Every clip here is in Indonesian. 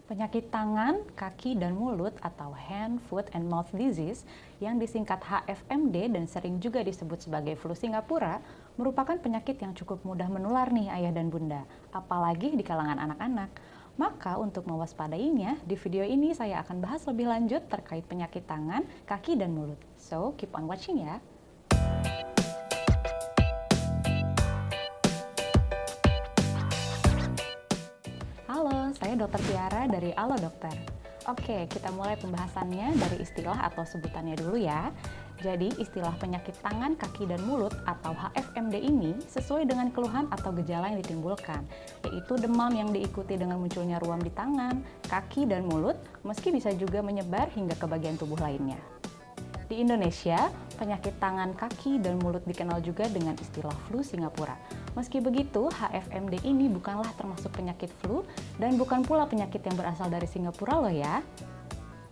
Penyakit tangan, kaki, dan mulut atau hand, foot, and mouth disease yang disingkat HFMD dan sering juga disebut sebagai flu Singapura merupakan penyakit yang cukup mudah menular nih ayah dan bunda, apalagi di kalangan anak-anak. Maka untuk mewaspadainya, di video ini saya akan bahas lebih lanjut terkait penyakit tangan, kaki, dan mulut. So, keep on watching ya! Halo, saya Dr. Tiara dari Alo Dokter. Oke, kita mulai pembahasannya dari istilah atau sebutannya dulu ya. Jadi, istilah penyakit tangan, kaki, dan mulut atau HFMD ini sesuai dengan keluhan atau gejala yang ditimbulkan, yaitu demam yang diikuti dengan munculnya ruam di tangan, kaki, dan mulut, meski bisa juga menyebar hingga ke bagian tubuh lainnya. Di Indonesia, penyakit tangan, kaki, dan mulut dikenal juga dengan istilah flu Singapura. Meski begitu, HFMD ini bukanlah termasuk penyakit flu dan bukan pula penyakit yang berasal dari Singapura loh ya.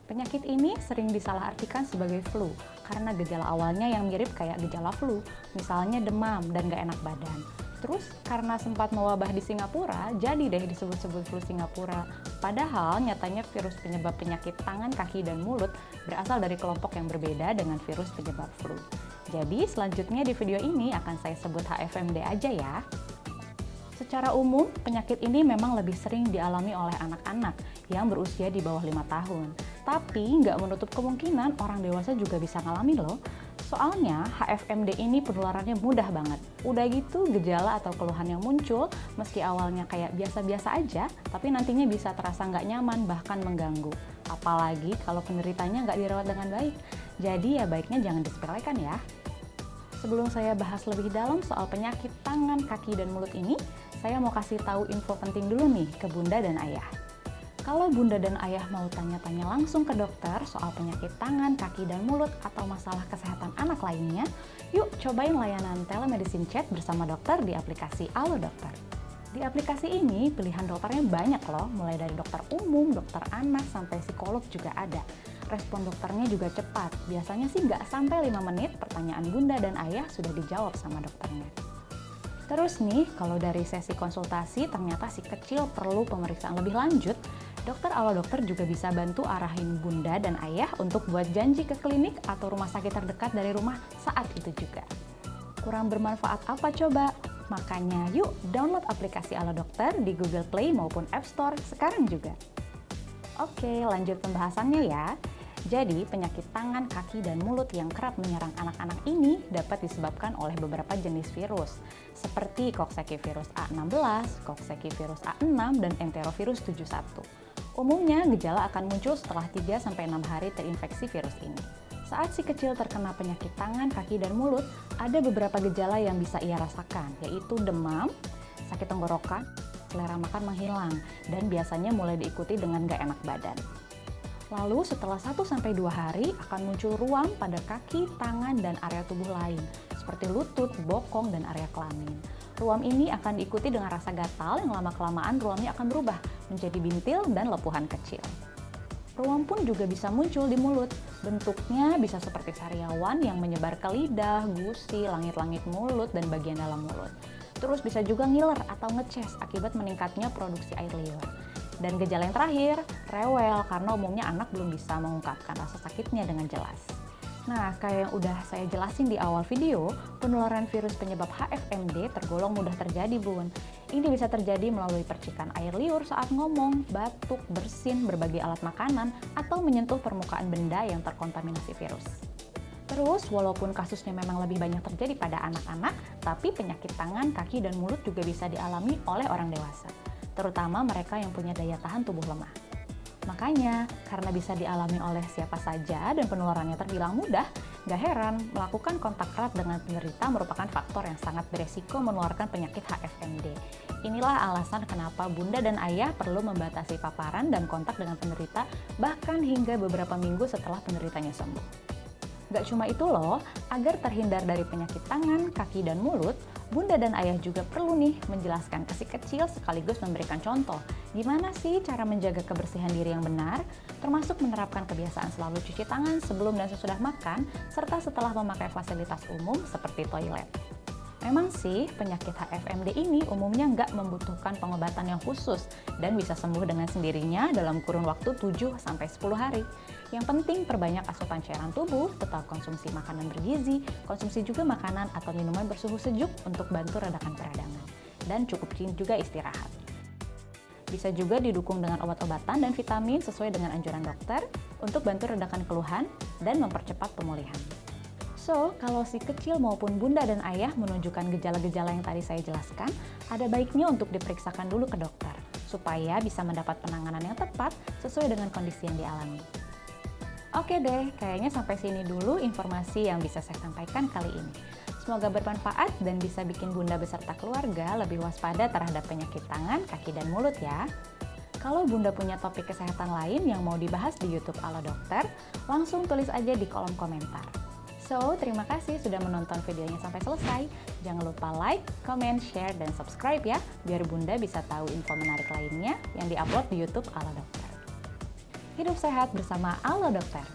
Penyakit ini sering disalahartikan sebagai flu karena gejala awalnya yang mirip kayak gejala flu, misalnya demam dan gak enak badan. Terus karena sempat mewabah di Singapura, jadi deh disebut-sebut flu Singapura. Padahal nyatanya virus penyebab penyakit tangan, kaki, dan mulut berasal dari kelompok yang berbeda dengan virus penyebab flu. Jadi selanjutnya di video ini akan saya sebut HFMD aja ya. Secara umum, penyakit ini memang lebih sering dialami oleh anak-anak yang berusia di bawah 5 tahun. Tapi nggak menutup kemungkinan orang dewasa juga bisa ngalamin loh. Soalnya HFMD ini penularannya mudah banget. Udah gitu gejala atau keluhan yang muncul meski awalnya kayak biasa-biasa aja, tapi nantinya bisa terasa nggak nyaman bahkan mengganggu. Apalagi kalau penderitanya nggak dirawat dengan baik. Jadi ya baiknya jangan disepelekan ya. Sebelum saya bahas lebih dalam soal penyakit tangan, kaki, dan mulut ini, saya mau kasih tahu info penting dulu nih ke bunda dan ayah. Kalau bunda dan ayah mau tanya-tanya langsung ke dokter soal penyakit tangan, kaki, dan mulut atau masalah kesehatan anak lainnya, yuk cobain layanan telemedicine chat bersama dokter di aplikasi Alo Dokter. Di aplikasi ini pilihan dokternya banyak loh, mulai dari dokter umum, dokter anak, sampai psikolog juga ada. Respon dokternya juga cepat, biasanya sih nggak sampai 5 menit pertanyaan bunda dan ayah sudah dijawab sama dokternya. Terus nih, kalau dari sesi konsultasi ternyata si kecil perlu pemeriksaan lebih lanjut, dokter Alo Dokter juga bisa bantu arahin bunda dan ayah untuk buat janji ke klinik atau rumah sakit terdekat dari rumah saat itu juga. Kurang bermanfaat apa coba? Makanya yuk download aplikasi Alo Dokter di Google Play maupun App Store sekarang juga. Oke, lanjut pembahasannya ya. Jadi, penyakit tangan, kaki, dan mulut yang kerap menyerang anak-anak ini dapat disebabkan oleh beberapa jenis virus, seperti Coxsackie virus A16, Coxsackie virus A6, dan Enterovirus 71. Umumnya, gejala akan muncul setelah 3-6 hari terinfeksi virus ini. Saat si kecil terkena penyakit tangan, kaki, dan mulut, ada beberapa gejala yang bisa ia rasakan, yaitu demam, sakit tenggorokan, selera makan menghilang, dan biasanya mulai diikuti dengan gak enak badan. Lalu setelah 1-2 hari akan muncul ruam pada kaki, tangan, dan area tubuh lain, seperti lutut, bokong, dan area kelamin. Ruam ini akan diikuti dengan rasa gatal yang lama-kelamaan ruamnya akan berubah menjadi bintil dan lepuhan kecil. Ruam pun juga bisa muncul di mulut. Bentuknya bisa seperti sariawan yang menyebar ke lidah, gusi, langit-langit mulut, dan bagian dalam mulut. Terus bisa juga ngiler atau ngeces akibat meningkatnya produksi air liur. Dan gejala yang terakhir, rewel karena umumnya anak belum bisa mengungkapkan rasa sakitnya dengan jelas. Nah, kayak yang udah saya jelasin di awal video, penularan virus penyebab HFMD tergolong mudah terjadi, Bun. Ini bisa terjadi melalui percikan air liur saat ngomong, batuk, bersin, berbagai alat makanan, atau menyentuh permukaan benda yang terkontaminasi virus. Terus, walaupun kasusnya memang lebih banyak terjadi pada anak-anak, tapi penyakit tangan, kaki, dan mulut juga bisa dialami oleh orang dewasa, terutama mereka yang punya daya tahan tubuh lemah. Makanya, karena bisa dialami oleh siapa saja dan penularannya terbilang mudah, gak heran melakukan kontak erat dengan penderita merupakan faktor yang sangat beresiko menularkan penyakit HFMD. Inilah alasan kenapa bunda dan ayah perlu membatasi paparan dan kontak dengan penderita bahkan hingga beberapa minggu setelah penderitanya sembuh. Gak cuma itu loh, agar terhindar dari penyakit tangan, kaki, dan mulut, bunda dan ayah juga perlu nih menjelaskan ke si kecil sekaligus memberikan contoh gimana sih cara menjaga kebersihan diri yang benar, termasuk menerapkan kebiasaan selalu cuci tangan sebelum dan sesudah makan, serta setelah memakai fasilitas umum seperti toilet. Memang sih, penyakit HFMD ini umumnya nggak membutuhkan pengobatan yang khusus dan bisa sembuh dengan sendirinya dalam kurun waktu 7-10 hari. Yang penting perbanyak asupan cairan tubuh, tetap konsumsi makanan bergizi, konsumsi juga makanan atau minuman bersuhu sejuk untuk bantu redakan peradangan. Dan cukup juga istirahat. Bisa juga didukung dengan obat-obatan dan vitamin sesuai dengan anjuran dokter untuk bantu redakan keluhan dan mempercepat pemulihan. So, kalau si kecil maupun bunda dan ayah menunjukkan gejala-gejala yang tadi saya jelaskan, ada baiknya untuk diperiksakan dulu ke dokter, supaya bisa mendapat penanganan yang tepat sesuai dengan kondisi yang dialami. Oke deh, kayaknya sampai sini dulu informasi yang bisa saya sampaikan kali ini. Semoga bermanfaat dan bisa bikin bunda beserta keluarga lebih waspada terhadap penyakit tangan, kaki, dan mulut ya. Kalau bunda punya topik kesehatan lain yang mau dibahas di YouTube Ala Dokter, langsung tulis aja di kolom komentar. So, terima kasih sudah menonton videonya sampai selesai. Jangan lupa like, comment, share, dan subscribe ya, biar bunda bisa tahu info menarik lainnya yang diupload di YouTube Ala Dokter. Hidup sehat bersama Ala Dokter.